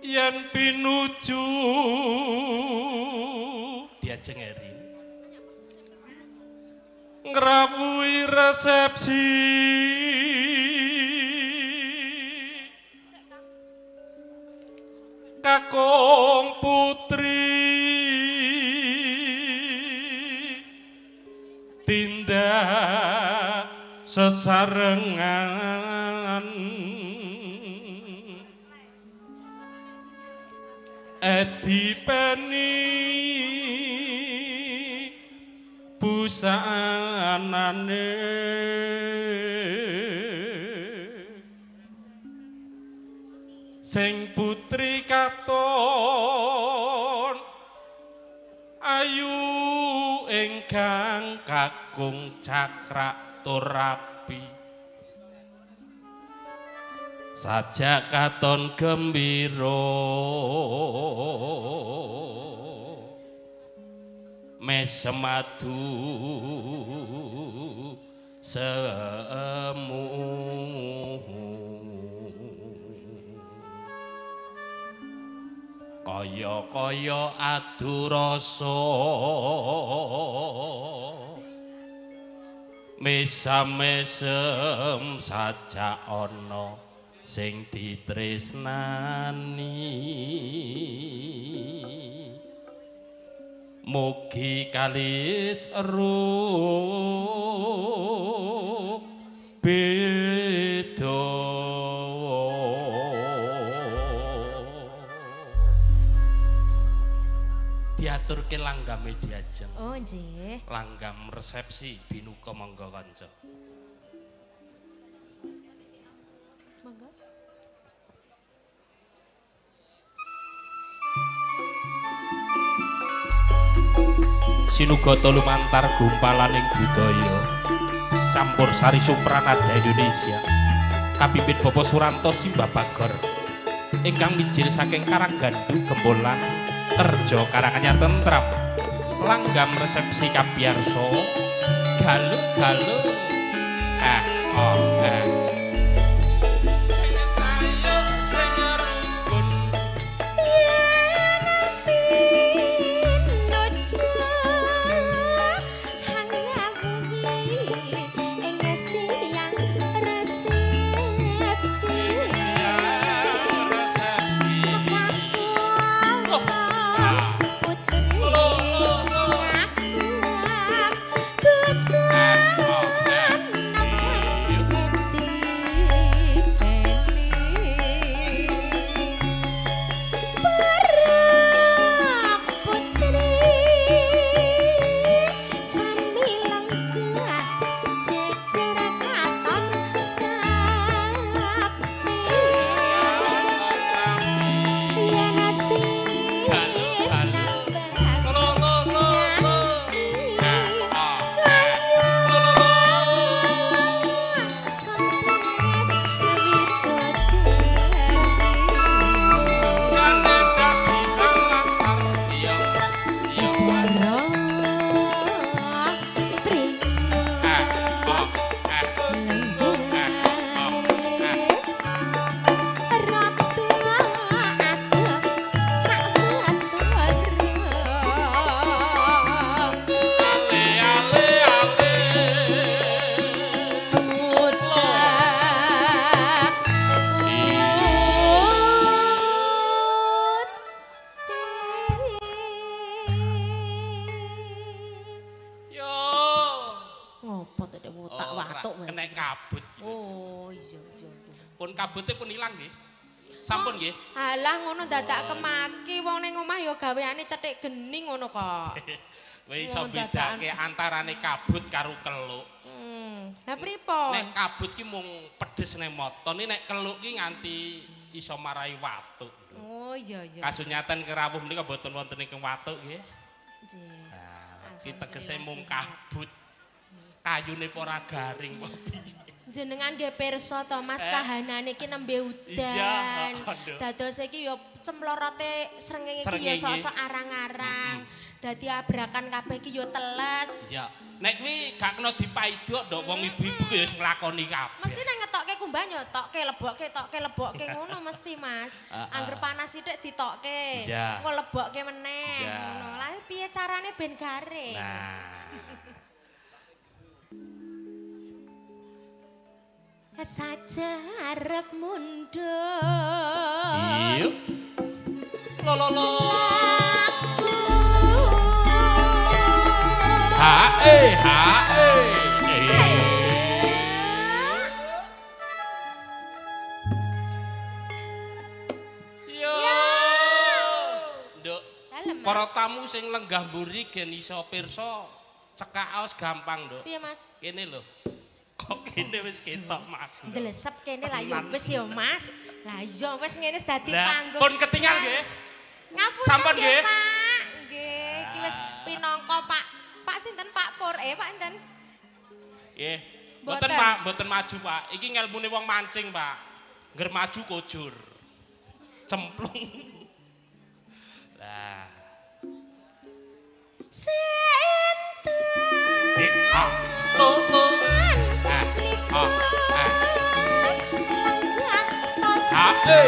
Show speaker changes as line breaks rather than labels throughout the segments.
yen pinuju diajengerin ngrawuhi resepsi kakung putri tindak sesarengan edipeni busanane sing putri katon ayu ingkang kakung cakrak turapi sajak katon gembira mesemadu semu kaya-kaya adu rasa mesam-mesem sajak ana sing ditresnani mugi kalis ruh beda diaturke langgame diajeng.
Oh nggih.
Langgam resepsi binuka monggo kanca.
Monggo.
Sinugata lumantar gumpalaning budaya campur sari supranada Indonesia kapimpin Bapak Suranto Simbah Bagor ingkang mijil saking Karanggandu Gembolan kerja Karanganyar Tentram langgam resepsi kabiarsa galuh-galuh kabute pun ilang nggih. Sampun nggih.
Alah ngono dadak kemaki wong ning omah ya gaweane cethik geni ngono kok.
Wis iso bedake antarane kabut karo keluk.
Lah pripun?
Nek kabut ki mung pedes ning moton, nek keluk ki nganti iso marai watuk.
Oh iya iya.
Kasunyatan kerawuh menika mboten wonten ing watuk nggih.
Nggih.
Nah, ki tegese mung kabut. Kayune ora garing kok piye.
jenengan nggih pirsa to Mas kahanane iki nembe udan. Dados iki ya cemlorote srengenge iki ya sok-sok arang-arang. Dadi abrakan kabeh iki ya teles.
Iya. Nek kuwi gak kena dipaidok ndok wong ibu-ibu ki ya wis nglakoni kabeh.
Mesti nek ngetokke kumbah ya tokke lebokke ngono mesti Mas. Angger panas sithik ditokke. Engko lebokke meneh ngono. Lah piye carane ben garing? Saja arep mundur.
Iya. Lo. Hae. Yo. Nduk. Para tamu sing lenggah mburi gen iso pirsa cekaos gampang, Nduk.
Piye Mas?
Kene lho. Kok kene wis ketok Mas.
Ndelesep kene lah ya wis ya Mas. Lah iya wis ngene wis dadi
Lah,
panggung.
pun ketingal nggih.
Ngapunten
Sampun
nggih,
nggih?
Pak. Nggih, iki wis pinangka Pak sinten Pak Pur, Pak sinten?
Nggih.
Mboten.
Mboten maju, Pak. Iki ngelmune wong mancing, Pak. Ngger maju kujur. Cemplung. Lah.
Sinten?
Lo. Hae.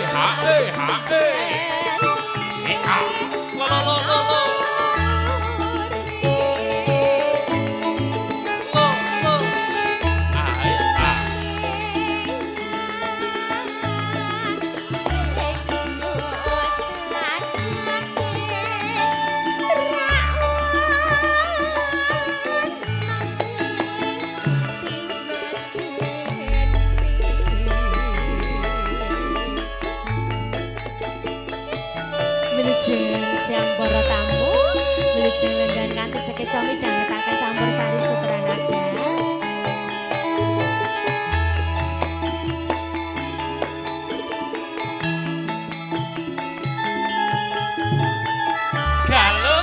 Lo.
Wilujeng siang para tamu, wilujeng lenggan kanthi sekeca midhangetaken campur sari Sutranada.
Galo.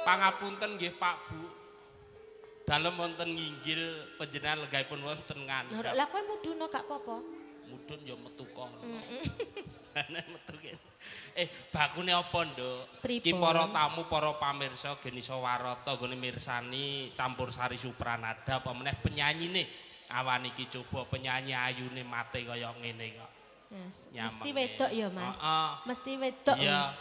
Pangapunten nggih Pak Bu. Dalem wonten nginggil panjenengan lenggahipun wonten ngandhap.
Lah kowe mudhun gak apa-apa.
Mudhun ya metu kono. Metu kene. Bakune apa, Nduk? Iki para tamu, para pamirsa gen iso warata nggone mirsani campur sari Supranada apa meneh penyanyine. Awan iki coba penyanyi ayune mate kaya ngene kok.
Yes. Mesti wedok ya, Mas. Mesti wedok.
Iya.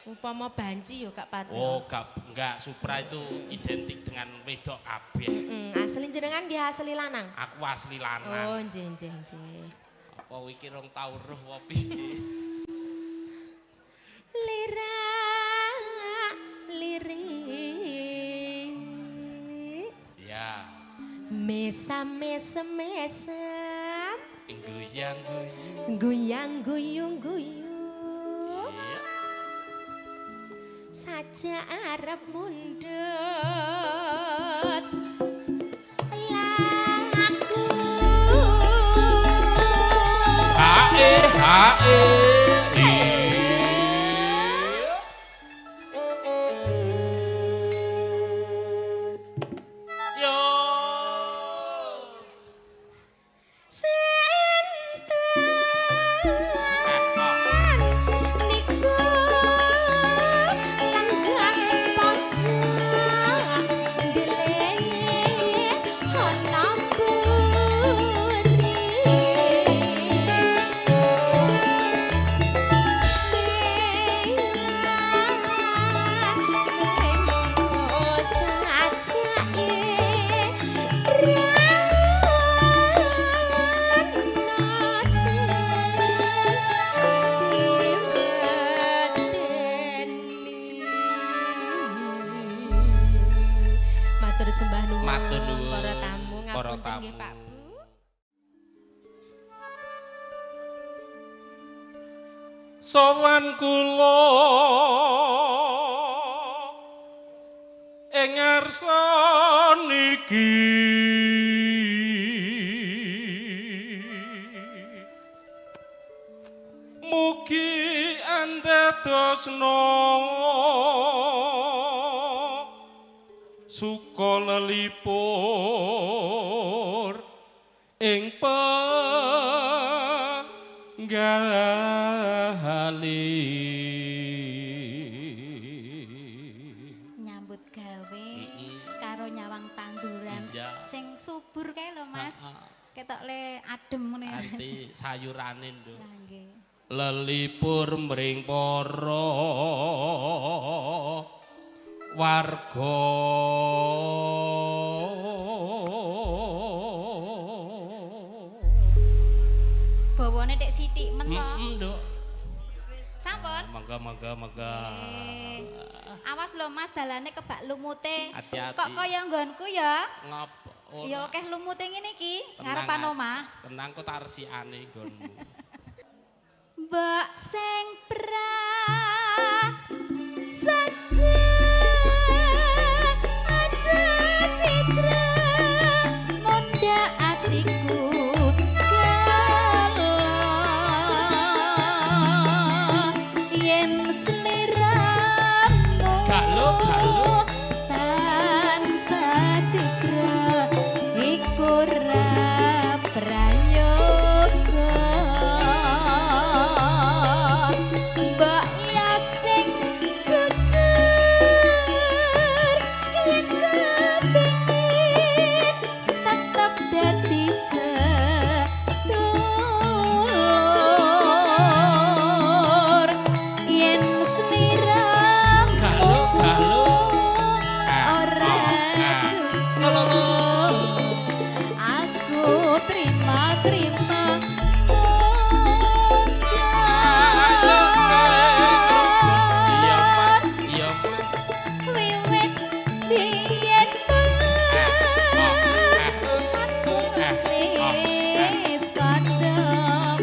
Upama banci yo gak padha.
Oh, enggak, Supra itu identik dengan wedok kabeh.
Asli jenengan nggih asli lanang.
Aku asli lanang.
Oh, nggih.
Apa iki rong tau roh apa piye?
Lirik.
Ya.
Mesam. Goyang-guyung.
Iya.
Saja arep mundut. Laku.
Hae.
Sembah nuwun
Matur nuwun
para tamu
para
ngapunten
tamu.
nggih Pak Bu.
Sowan kula ing ngarsa niki mugi andadosna suka lelipur ing penggali
nyambut gawe karo nyawang tanduran sing subur kae lho Mas. Ketok le adem ngene.
Anti sayurane nduk.
Lah nggih.
Lelipur mring para warga
Bawane tek sithik men to.
Nduk.
Sampun.
Mangga.
Awas lho Mas dalane kebak lumute.
Hati-hati.
Kok kaya nggonku ya?
Ngopo?
Ya akeh lumute ngene iki
Tenang,
ngarepan omah.
Tenang kok tak resikane nggonmu.
Mbak sing pra saja aja citra monda atiku galo yen sliramu
Galo.
tansah citra iku ra prayoga mbak ya sing jujur yen kepingin tetep dadi sedulur yen sliramu
Galo.
ora jujur aku terima
Iya,
wiwit biyen aku wis kadang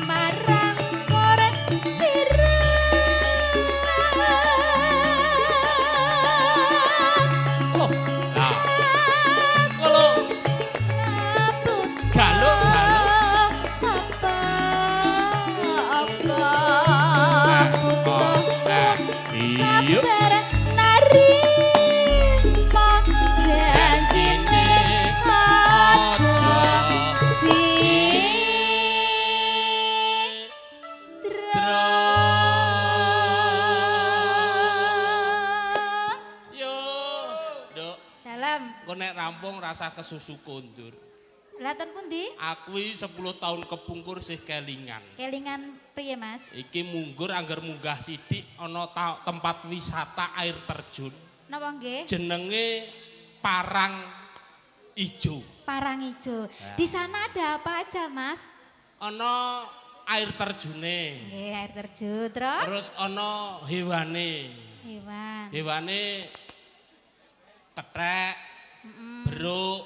marang korek sirah
Oh. Lolo. Galo. Iya.
Sabar narima janjine aja
Yo, Dok.
dalam
Engko nek rampung rasa kesusu kondur.
Lah ten pundi?
Aku 10 tahun kepungkur sih kelingan.
Kelingan priye, Mas?
Iki munggur anggar munggah sithik ana tempat wisata air terjun.
Napa nggih?
Jenenge Parang Ijo.
Parang Ijo. Di sana ada apa aja, Mas?
Ana air terjune.
Nggih, air terjun. Terus?
Terus ana hewane.
Hewan.
Hewane kethek, beruk,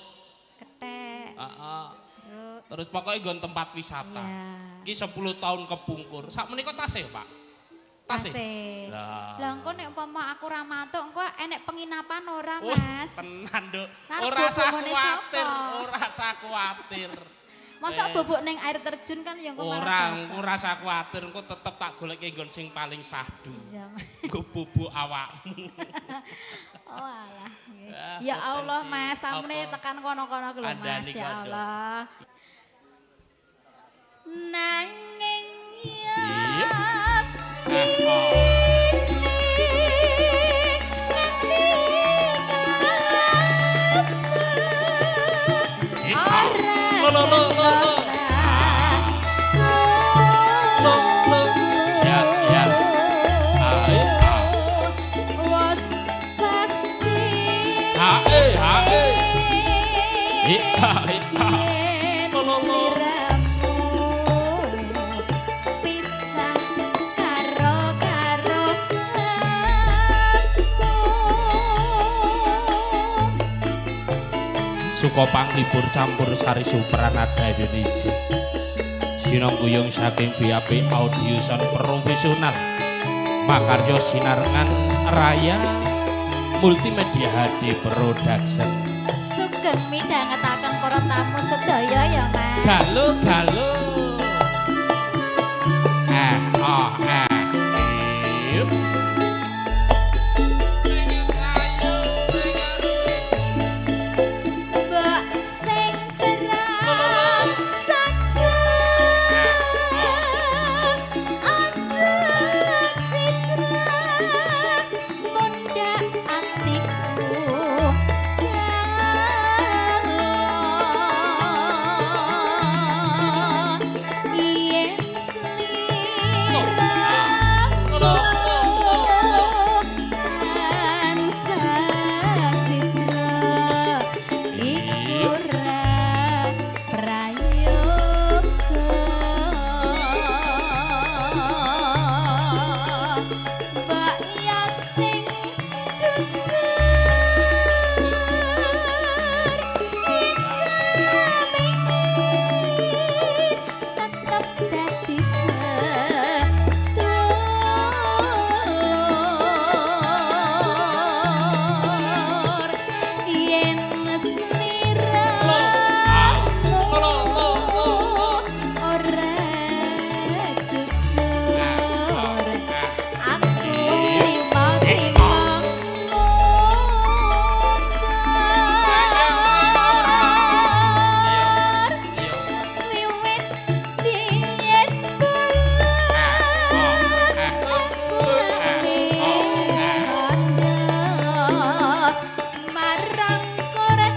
Ketek.
heeh.
Terus.
Terus pokoknya nggon tempat wisata.
Iya.
Iki 10 tahun kepungkur. Sak menika tasih, Pak. Tasih.
Lah. Lah engko nek umpama aku ra matuk engko enek penginapan ora,
Oh,
Mas?
tenan, Nduk.
Arep
Ora usah
bobokne
kuwatir,
sapa?
ora usah kuwatir.
Masa bobok ning air terjun kan ya engko malah basah.
Ora usah kuwatir, engko tetep tak goleke nggon sing paling sahdu.
Iya, Mas.
Nggo bubuk awakmu.
Oh alah. nggih.
Ah,
Ya Allah,
potensi.
Mas, tamune
Apa?
tekan kono-kono ku lho,
Kandhani
Mas. Ya
kono.
Allah. Nanging ya
Iya. Oh. Lo lo lo lo lo. Lo lo. Ya ya. Ae.
Was pasti
Ae ae. Ae ae. Lo lo lo.
Pisah karo
Suka panglipur campur sari supranada Indonesia. Sinongguyung saking BAP Audio Sound Profesional. Makarya sinarengan raya Multimedia HD Production.
sugeng midhangetaken para tamu sedaya ya, Mas.
Galo galo. Yuk.
Mbak sing perang saja aja citra mundak atiku yen sliramu tansah citra ora prayoga mbak ya sing jujur tetep dadi sedulur yen sliramu ora jujur aku terima wiwit biyen marang korek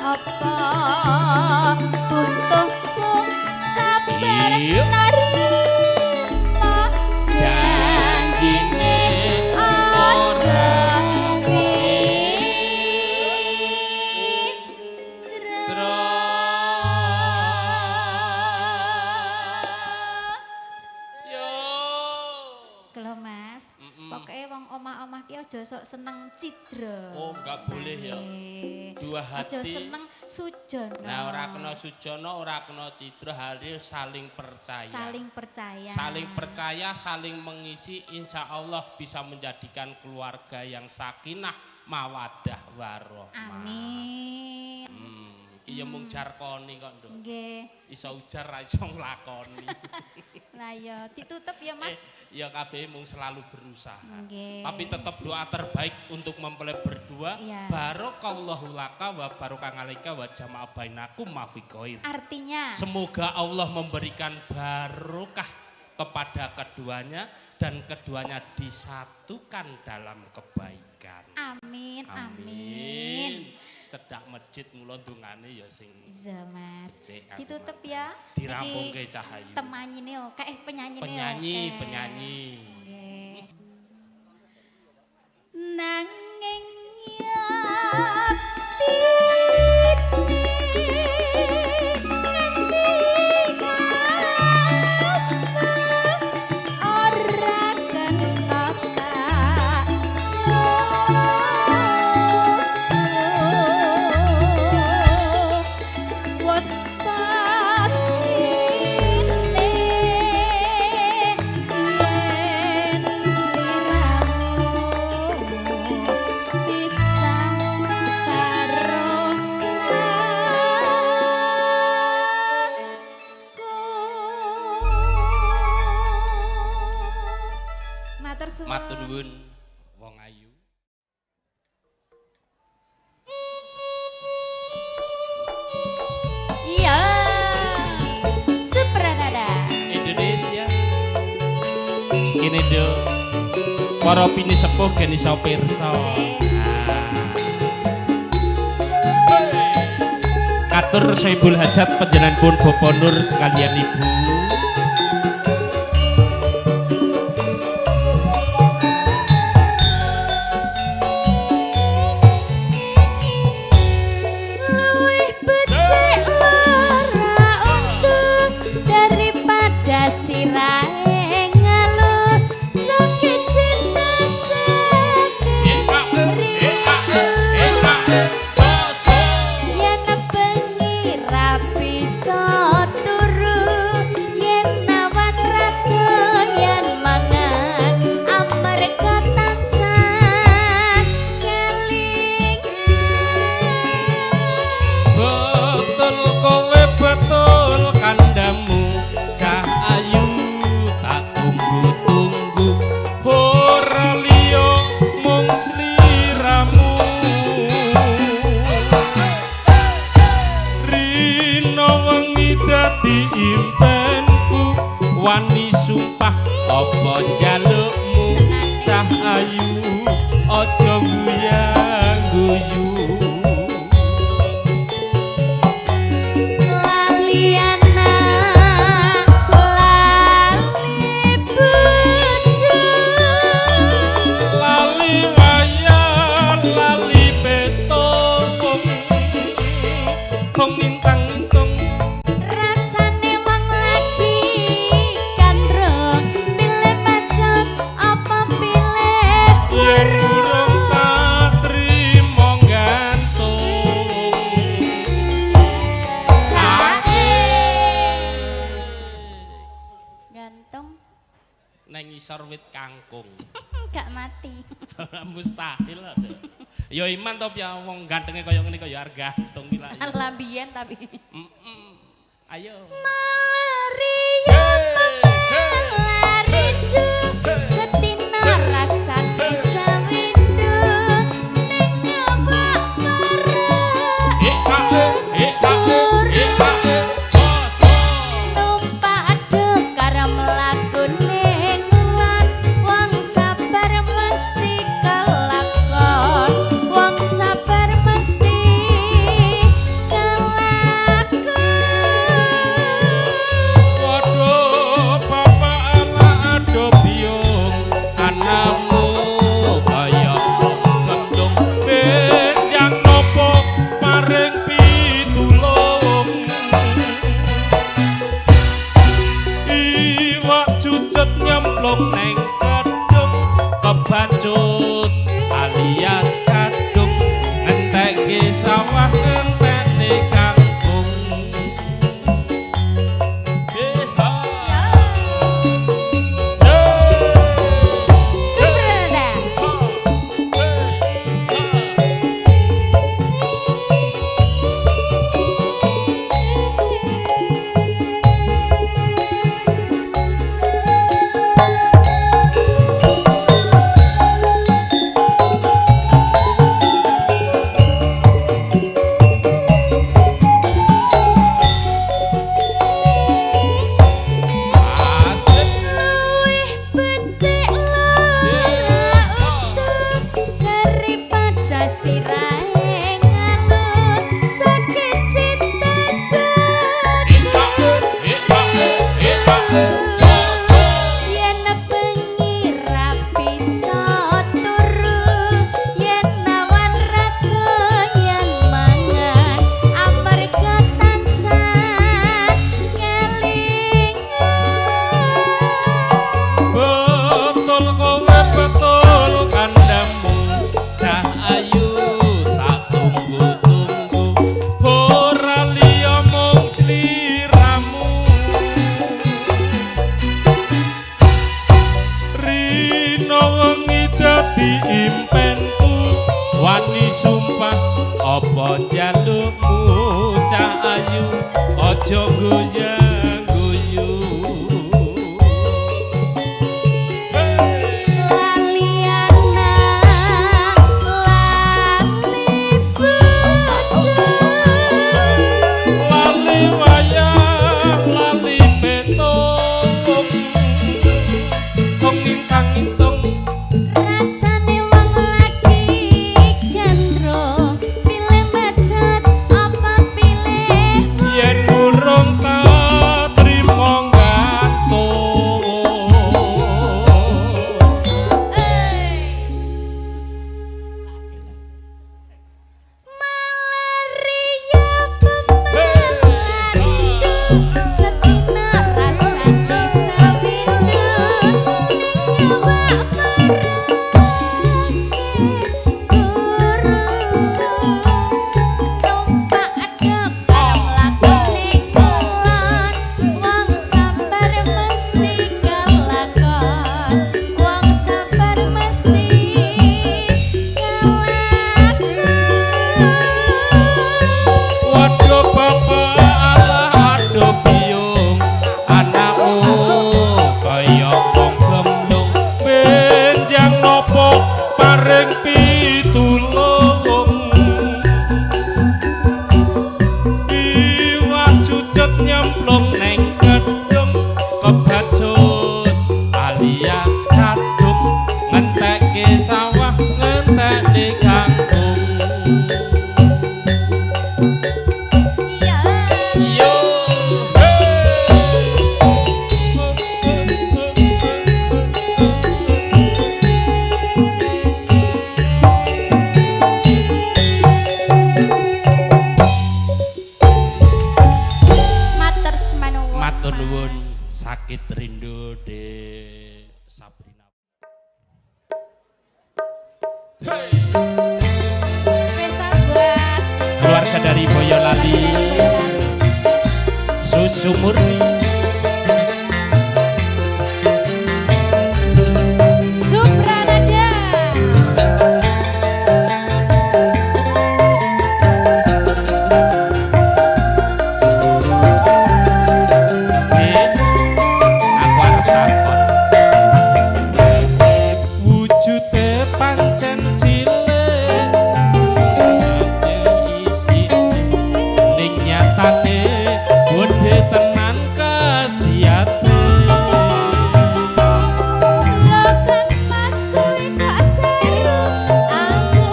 apa butuhku sabar
Iya.
narima janjine aja Kalau Mas, pokoknya wong omah-omah ki aja sok seneng cidra.
Oh, enggak boleh ya. Dua hati.
Aja seneng sujono.
Nah, ora kena sujono, ora kena cidra, harus saling percaya.
Saling percaya.
Saling percaya, saling mengisi, insya Allah bisa menjadikan keluarga yang sakinah, mawadah, warohmah.
Amin.
Iki ya mung jarkoni kok, Nduk.
Nggih.
Iso ujar ra iso nglakoni.
Nah ya ditutup ya Mas.
Ya kabeh mung selalu berusaha.
Nggih.
Tapi tetap doa terbaik untuk mempelai berdua.
Iya.
Barokallahu laka wa barokah alaika wa jama'a bainakum ma fi khair.
Artinya
Semoga Allah memberikan barokah kepada keduanya dan keduanya disatukan dalam kebaikan.
amin amin.
Cedak masjid mula ndungane ya sing
Iya Mas.
Sik, aku
Ditutup ya.
dirampungke Cahayu.
Temanyine oke penyanyine
Penyanyi,
oke.
penyanyi.
Nggih. Nanging yati ora kentata was pastine yen sliramu pisang karo aku. Matur suwun.
Matur nuwun wong ayu.
Iya, Supranada.
Indonesia. Kini do para pini sepuh gen iso pirsa. Katur Saibul Hajat panjenenganipun Bapak Nur sekalian Ibu.
Luwih becik lara untung daripada sirahe ngeluh sakit cinta sakit yen bengi ra bisa turu yen awan rada yen mangan amarga tansah kelingan.
Betul kowe betul kandamu Cah Ayu tak tunggu-tunggu ora liya mung sliramu Rino wengi dadi impenku wani sumpah apa njalukmu Cah Ayu aja guyang-guyu
Lali anak, lali bojo,
lali wayan lali betong pengintang-intang
rasane wong lagi gandrung, pilih bacot apa pilih
yen
weruh.
urung tak trimo gantung
Gantung
nang ngisor wit kangkung
gak mati.
mustahil lah ya iman to ya wong gantenge kaya ngene kaya arep gantung iki lah
Lambian tapi
ayo
Malaria malaridu setina rasane sawindu ning awak numpak aduk karo mlaku ning lan wong sabar mesti kelakon wong sabar mesti kelakon.
waduh bapak ala ado biung anakmu kaya gendong benjang nopo paring pitulung iwak cucut nyemplung neng kedung kebacut alias kadung ngentekke sawah ngenteni kangkung
Subrada.
aja goyang guyu
laliana lali bojo
lali wayang lali petung kong ingkang intung
rasane wong lagi gandro pilih macet apa pilih
yen urung tak trimo gantung
Malaria pemerandu setina rasane sawindu ning awak numpak adep lakone kulon wong sabar mesti kelakon wong sabar mesti kelakon
waduh bapak Allah aduh biung anakmu kaya wong gemblung benjang nopo paring pitulung iwak cucut nyemplung neng gedung kebacut alias kadung ngentekke sawah ngentekne kangkung
iya
yo
matur semanu
matur nuwun sakit rindu de Sabrina
spesial buat
keluarga dari Boyolali Susu Murni
Supranada
aku arep takon wujude pancen cilik isine ning nyatane gede tenan kasiate
Rokan pas kowe gak seru aku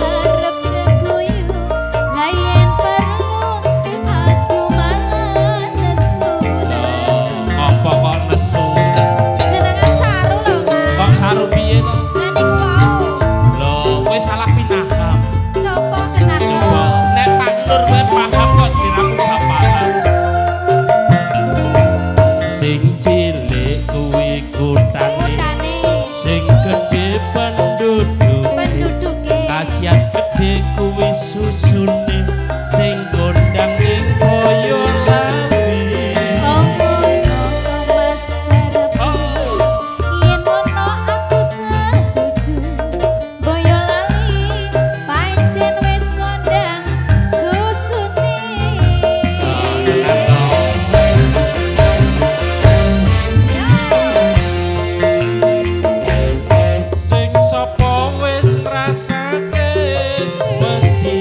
arep keguyu layan perlu aku malah nesu
apa kok nesu
jenengan saru lho Mas
kok saru piye to
naning wau
lho wis salah pinaham
coba kenal
coba nek Pak Nur kowe paham kok sliramu gak paham sing cilik kuwi kutane
kutane
sing gedhe penduduke kasihan gedhe kuwi susune sing gondang ning Boyolali
Mas karep yen ono aku setuju Boyolali pancen wis kondang susune
sing sapa wis ngrasake mesti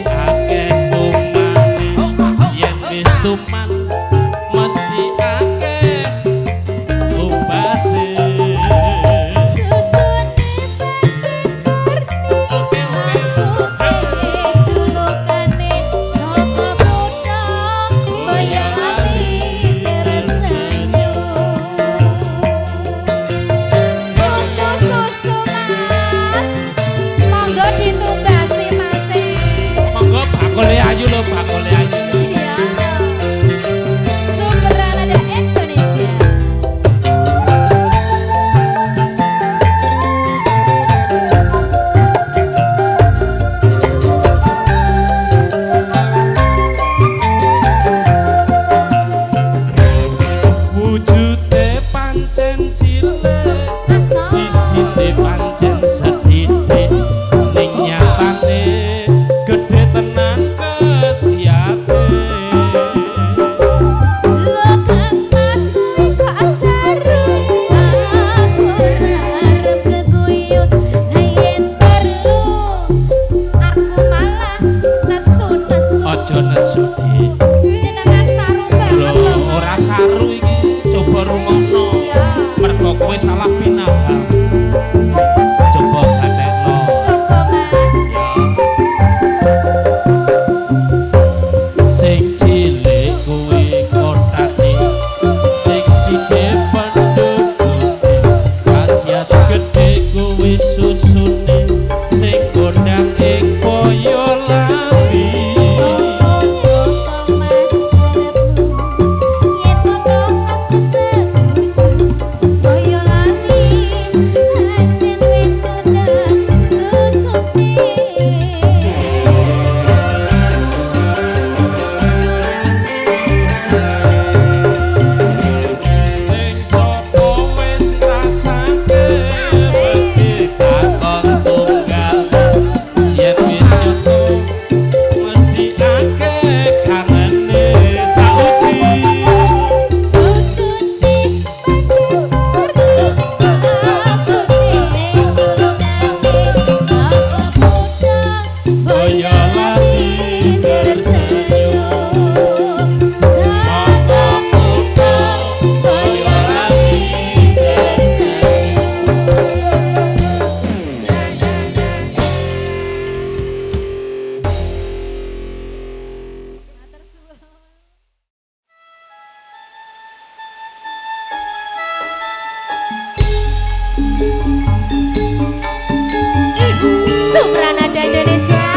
Supranada Indonesia.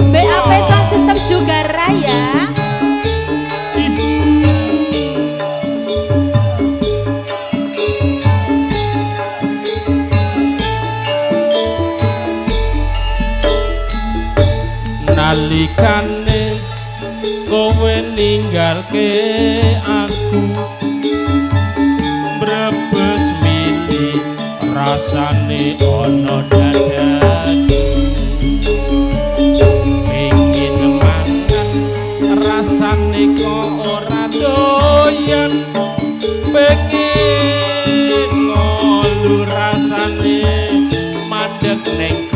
BAP Sound System juga Raya.
Nalikane kowe ninggalke aku brebes mili rasane ana dadaku pengin mangan rasane kok ora doyan pengin ngolu rasane mandeg ning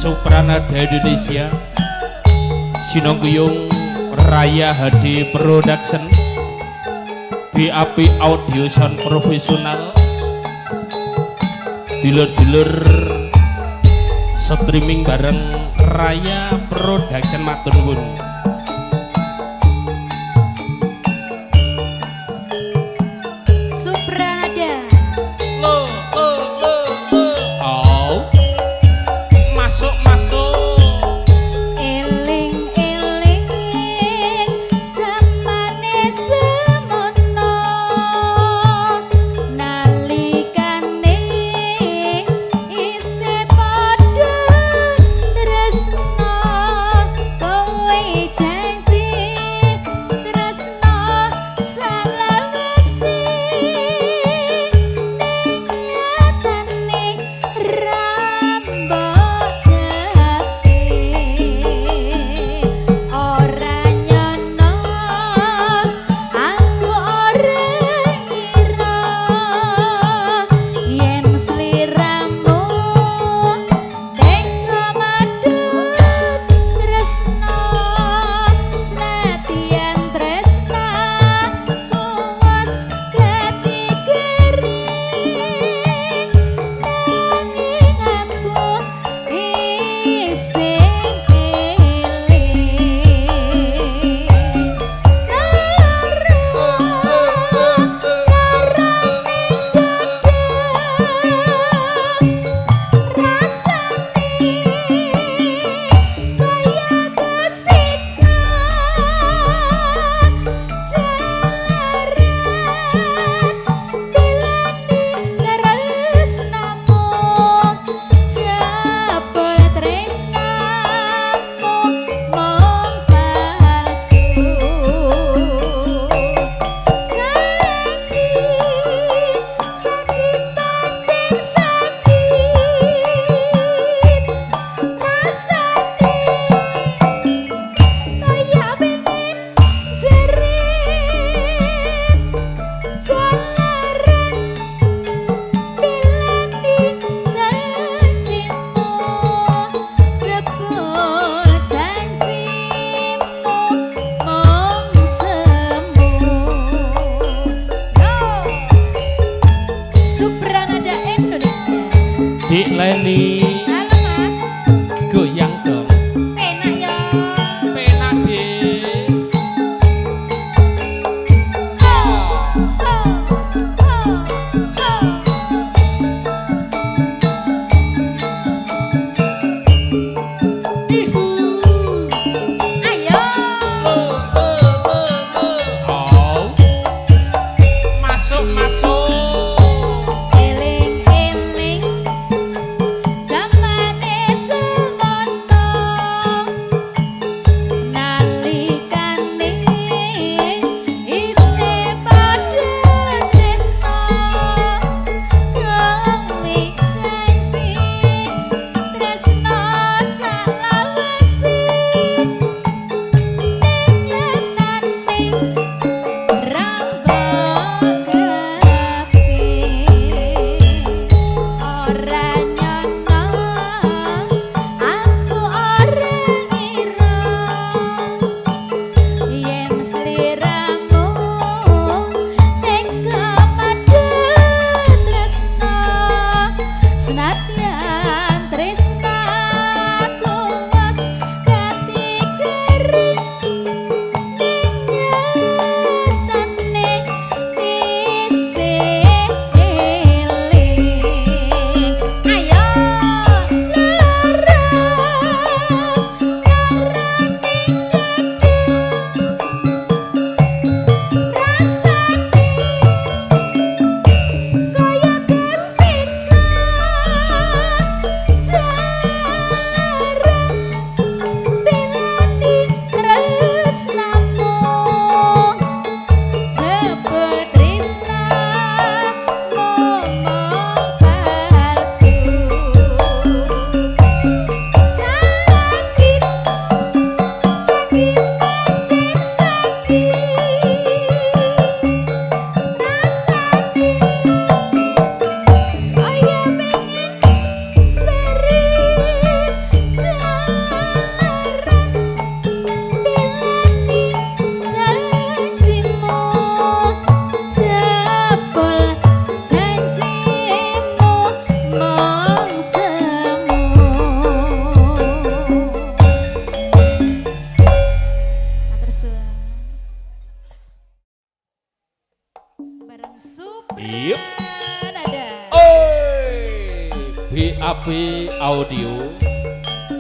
Supranada Indonesia Sinongguyung Raya HD Production BAP Audio Sound Profesional dulur-dulur streaming bareng Raya Production matur nuwun.
Supranada
Oh masuk
eling-eling jamane semono nalikane isih padha tresno kowe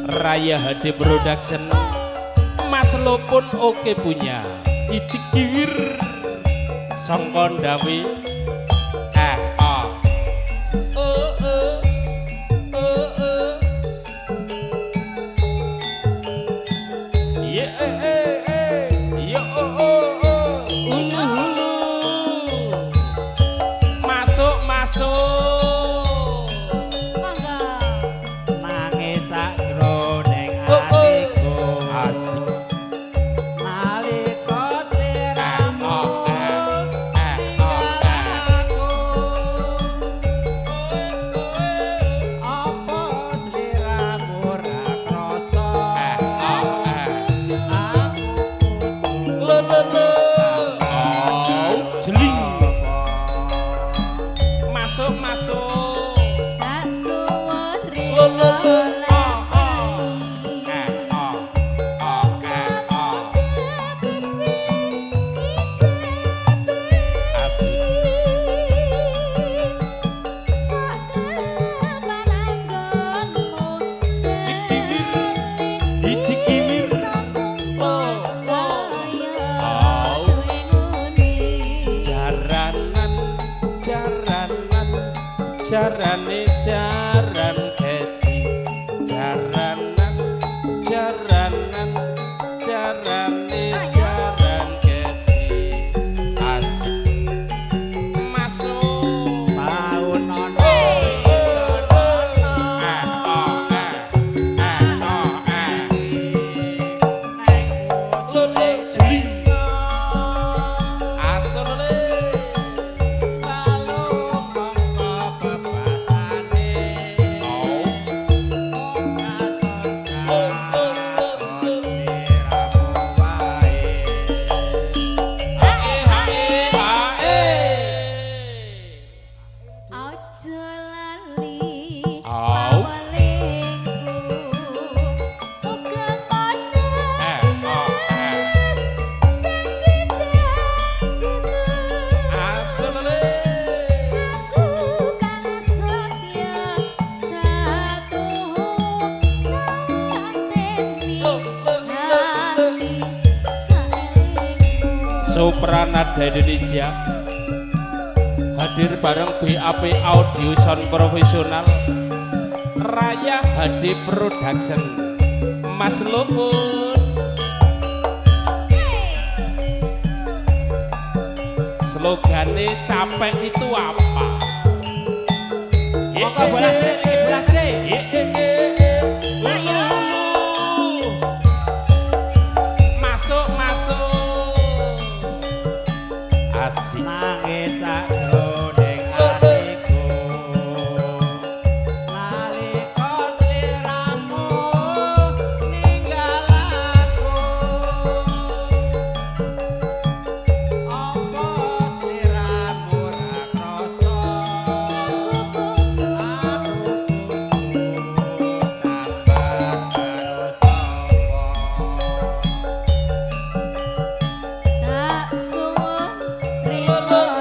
Raya HD Production Mas Lopun oke punya Icik Kiwir Songkon Dawi Masuk
Monggo.
Nangis sakjroning atiku
asik
nalika sliramu apa sliramu ra krasa
jeling masuk
Tak suwun
Lo, lo, lo.
rela Gusti
asik Icik Kiwir jarane jaran keci jaranan jarane jaran keci asik masuk
taun
Aja lali
Au.
pawalingku uga padha janji-janjiku aku kang setia satu nganteni nganti saelingku
Sopranada Indonesia hadir bareng BAP Audio Sound Profesional Raya HD Production Mas Lopun slogannya capek itu apa?
Monggo bolak-balik iki bolak-balik.
Masuk asik
Nangis sakjroning atiku nalika sliramu ninggal aku apa sliramu ra krasa aku tambah karo
tak suwun rela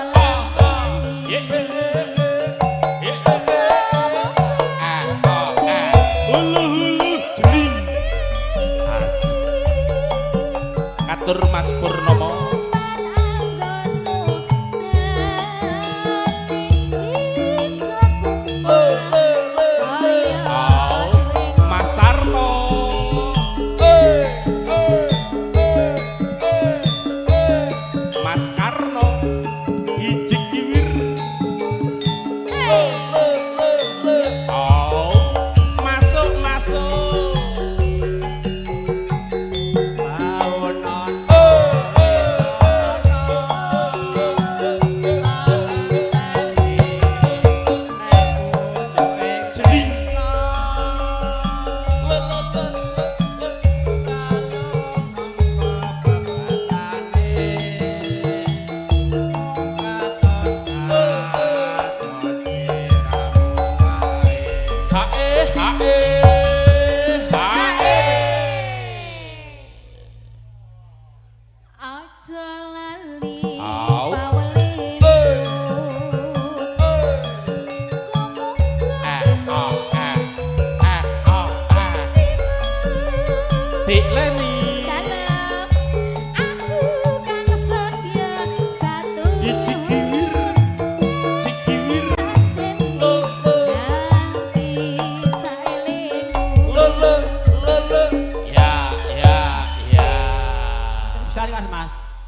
Katur Mas Purnomo Mas Tarno Mas Karno Icik Kiwir masuk
taun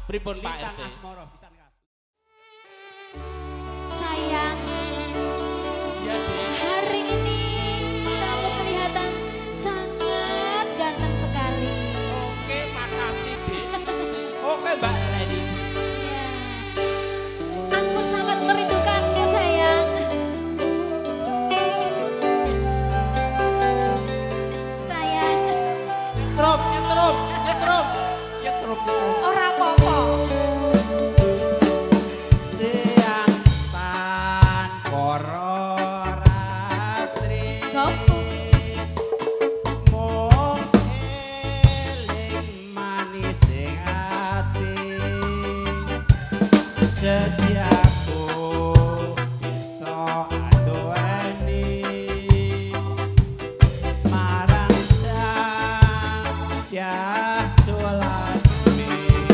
Pripun Pak
Lintang
RT?
asmara pisan Kak.
Sayang,
Iya, Dek.
hari ini kamu kelihatan sangat ganteng sekali.
Oke, makasih, Dek.
Oke Mbak Lady.
Ya. Aku sangat merindukanmu, sayang. Sayang,
Nyetrum, nyetrum, nyetrum. Nyetrum, nyetrum.
ora apa-apa.
Siang tan poro ratri.
Sopo?
Mung eling manis ing ati. Setiaku iso aduani marang sang Syah Sulami.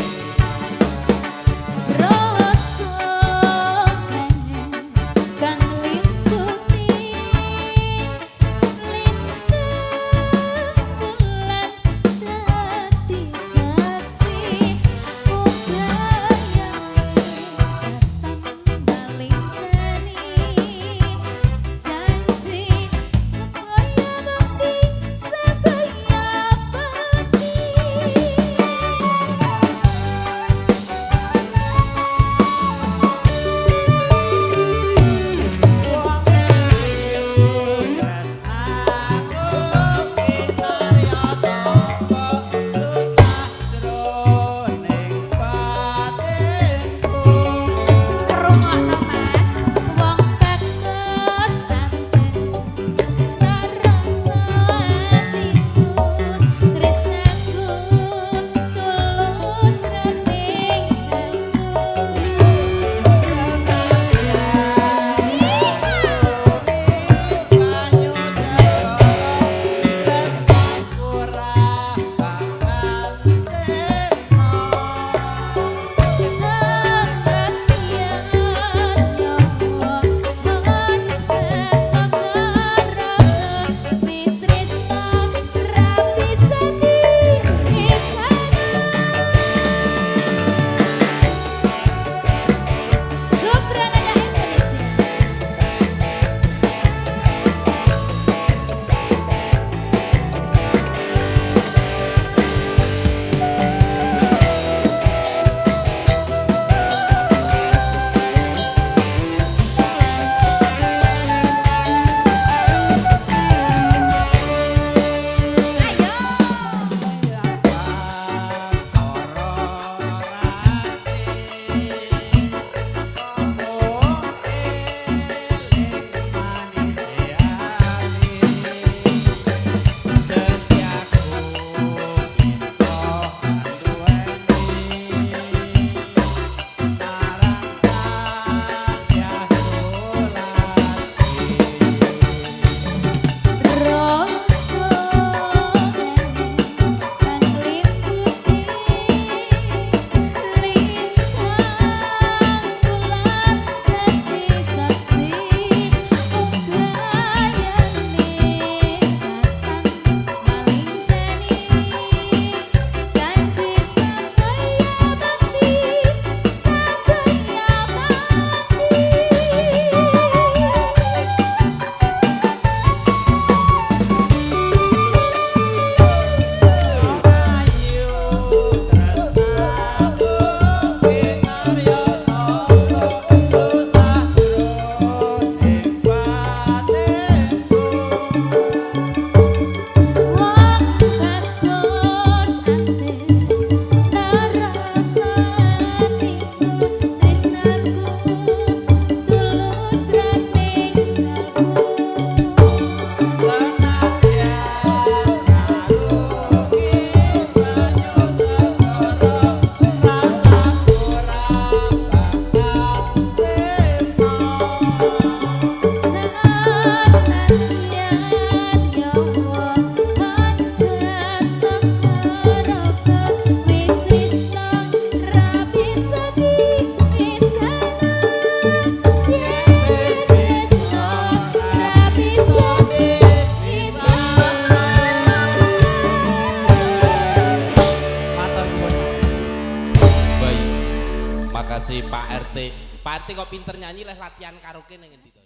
kasih Pak RT. Pak RT kok pinter nyanyi leh latihan karaoke ning ngendi to?